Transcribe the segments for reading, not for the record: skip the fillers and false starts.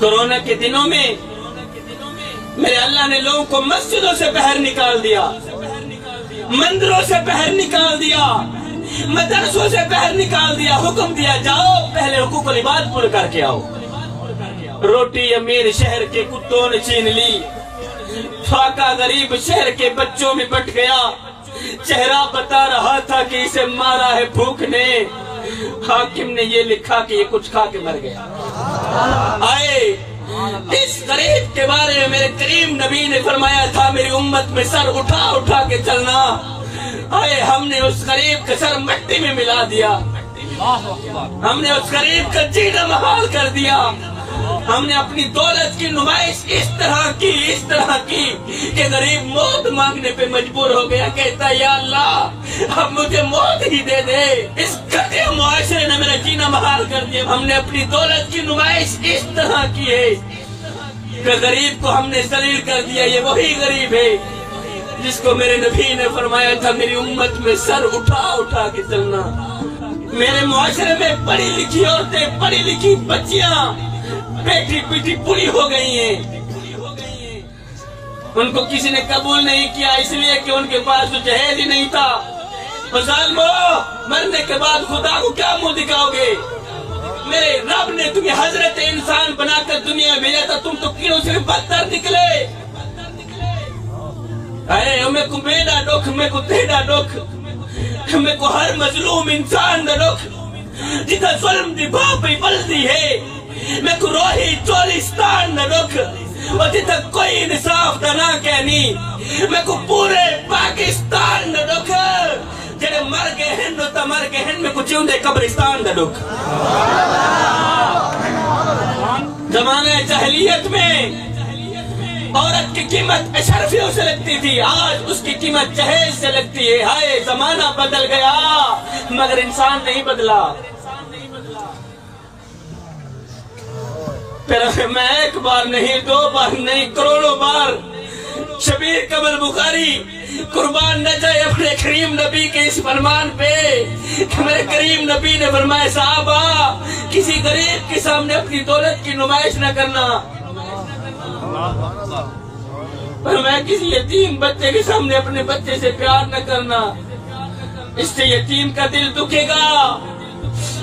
Corona کے دنوں میں میرے اللہ نے لوگوں کو مسجدوں سے باہر نکال دیا، مندروں سے باہر نکال دیا، مدرسوں سے باہر نکال دیا، حکم دیا جاؤ پہلے حقوق العباد پورے کر کے آؤ۔ روٹی امیر شہر کے کتوں نے چھین لی، فاقہ غریب شہر کے بچوں میں بٹ گیا، چہرہ بتا رہا تھا کہ اسے مارا ہے بھوک نے، حاکم نے یہ لکھا کہ یہ کچھ کھا کے مر گیا۔ آئے اس غریب کے بارے میں میرے کریم نبی نے فرمایا تھا میری امت میں سر اٹھا اٹھا کے چلنا، آئے ہم نے اس غریب کا سر مٹی میں ملا دیا، ہم نے اس غریب کا جینا محال کر دیا، ہم نے اپنی دولت کی نمائش اس طرح کی کہ غریب موت مانگنے پہ مجبور ہو گیا، کہتا یا اللہ اب مجھے موت ہی دے دے، اس گھٹیا معاشرے نے میرا جینا محال کر دیا۔ ہم نے اپنی دولت کی نمائش اس طرح کی ہے کہ غریب کو ہم نے ذلیل کر دیا۔ یہ وہی غریب ہے جس کو میرے نبی نے فرمایا تھا میری امت میں سر اٹھا اٹھا کے چلنا۔ میرے معاشرے میں پڑھی لکھی عورتیں، پڑھی لکھی بچیاں بیٹھی پیٹھی پوری ہو گئی ہیں، ان کو کسی نے قبول نہیں کیا اس لیے کہ ان کے پاس تو جہیز ہی نہیں تھا۔ ظالمو، مرنے کے بعد خدا کو کیا منہ دکھاؤ گے؟ میرے رب نے تمہیں حضرت انسان بنا کر دنیا میں بھیجا تھا، تم تو کیوں سے بدتر نکلے۔ ارے ہمیں کو میرا دکھ، ہمیں کو تیرا دکھ، ہمیں کو ہر مظلوم انسان دا دکھ، جتا ظلم دی باپی بلدی ہے، میں کو روحی چولستان دا دکھ، اور جتا کوئی انصاف دا نہ کہنی، میں کو پورے پاکستان دا دکھ، جڑے مر گئے ہن تا مر گئے ہن، میں کو چیوندے قبرستان دا دکھ۔ زمانہ جاہلیت میں عورت کی قیمت اشرفیوں سے لگتی تھی، آج اس کی قیمت جہیز سے لگتی ہے۔ ہائے زمانہ بدل گیا مگر انسان نہیں بدلا۔ پھر میں ایک بار نہیں، دو بار نہیں، کروڑوں بار شبیر قمر بخاری قربان نہ جائے اپنے کریم نبی کے اس فرمان پہ کہ میرے کریم نبی نے فرمایا صحابہ کسی غریب کے سامنے اپنی دولت کی نمائش نہ کرنا، پر میں کسی یتیم بچے کے سامنے اپنے بچے سے پیار نہ کرنا، اس سے یتیم کا دل دکھے گا،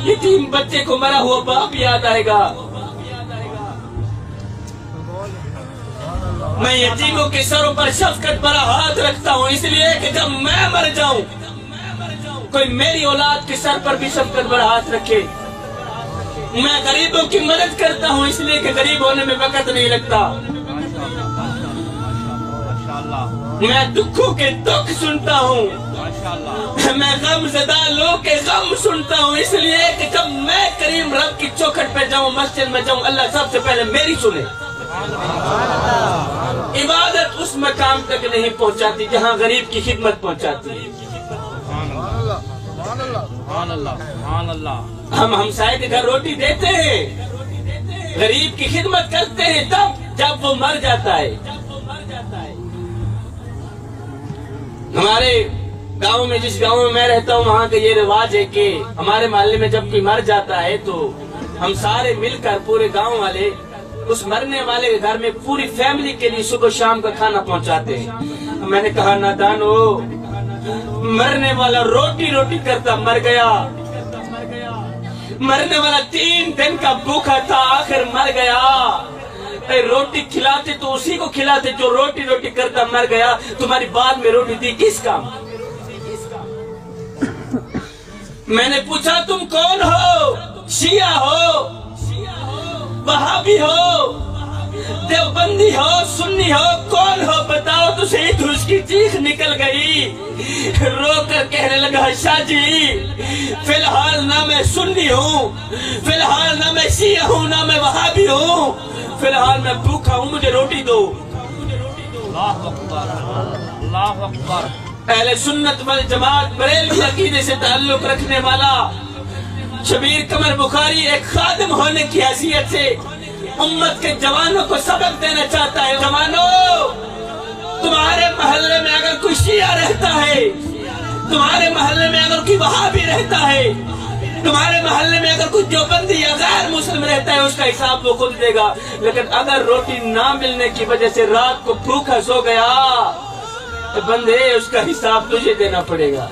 یتیم بچے کو مرا ہوا باپ یاد آئے گا۔ میں یتیموں کے سروں پر شفقت بھرا ہاتھ رکھتا ہوں اس لیے کہ جب میں مر جاؤں کوئی میری اولاد کے سر پر بھی شفقت بھرا ہاتھ رکھے۔ میں غریبوں کی مدد کرتا ہوں اس لیے کہ غریب ہونے میں وقت نہیں لگتا۔ میں دکھوں کے دکھ سنتا ہوں، میں غم زدہ لوگ کے غم سنتا ہوں اس لیے کہ جب میں کریم رب کی چوکھٹ پہ جاؤں، مسجد میں جاؤں، اللہ سب سے پہلے میری سنے۔ عبادت اس مقام تک نہیں پہنچاتی جہاں غریب کی خدمت پہنچاتی ہے۔ ہم ہمسائے کے گھر روٹی دیتے ہیں، غریب کی خدمت کرتے ہیں تب جب وہ مر جاتا ہے۔ ہمارے گاؤں میں، جس گاؤں میں میں رہتا ہوں، وہاں کا یہ رواج ہے کہ ہمارے محلے میں جب کوئی مر جاتا ہے تو ہم سارے مل کر، پورے گاؤں والے اس مرنے والے کے گھر میں پوری فیملی کے لیے صبح شام کا کھانا پہنچاتے ہیں۔ میں نے کہا نادانو، مرنے والا روٹی روٹی کرتا مر گیا، مرنے والا 3 دن کا بھوکا تھا آخر مر گیا، روٹی کھلاتے تو اسی کو کھلاتے جو روٹی روٹی کرتا مر گیا، تمہاری بعد میں روٹی دی کس کام؟ میں نے پوچھا تم کون ہو؟ شیعہ ہو، وہابی ہو، دیوبندی ہو، سنی ہو، کون ہو بتاؤ؟ تو صحیح تو اس کی چیخ نکل گئی، رو کر کہنے لگا شاہ جی فی الحال نہ میں سنی ہوں، فی الحال نہ میں شیعہ ہوں، نہ میں وہابی ہوں، فی الحال میں بھوکا ہوں، مجھے روٹی دو۔ اللہ اکبر، اللہ اکبر۔ اہل سنت والجماعت بریلوی عقیدے سے تعلق رکھنے والا شبیر قمر بخاری ایک خادم ہونے کی حیثیت سے امت کے جوانوں کو سبق دینا چاہتا ہے۔ جوانوں، تمہارے محلے میں اگر کوئی شیعہ رہتا ہے، تمہارے محلے میں اگر کوئی وہابی رہتا ہے، تمہارے محلے میں اگر کچھ دیوبندی یا غیر مسلم رہتا ہے اس کا حساب وہ خود دے گا، لیکن اگر روٹی نہ ملنے کی وجہ سے رات کو بھوکا سو گیا تو بندے اس کا حساب تجھے دینا پڑے گا۔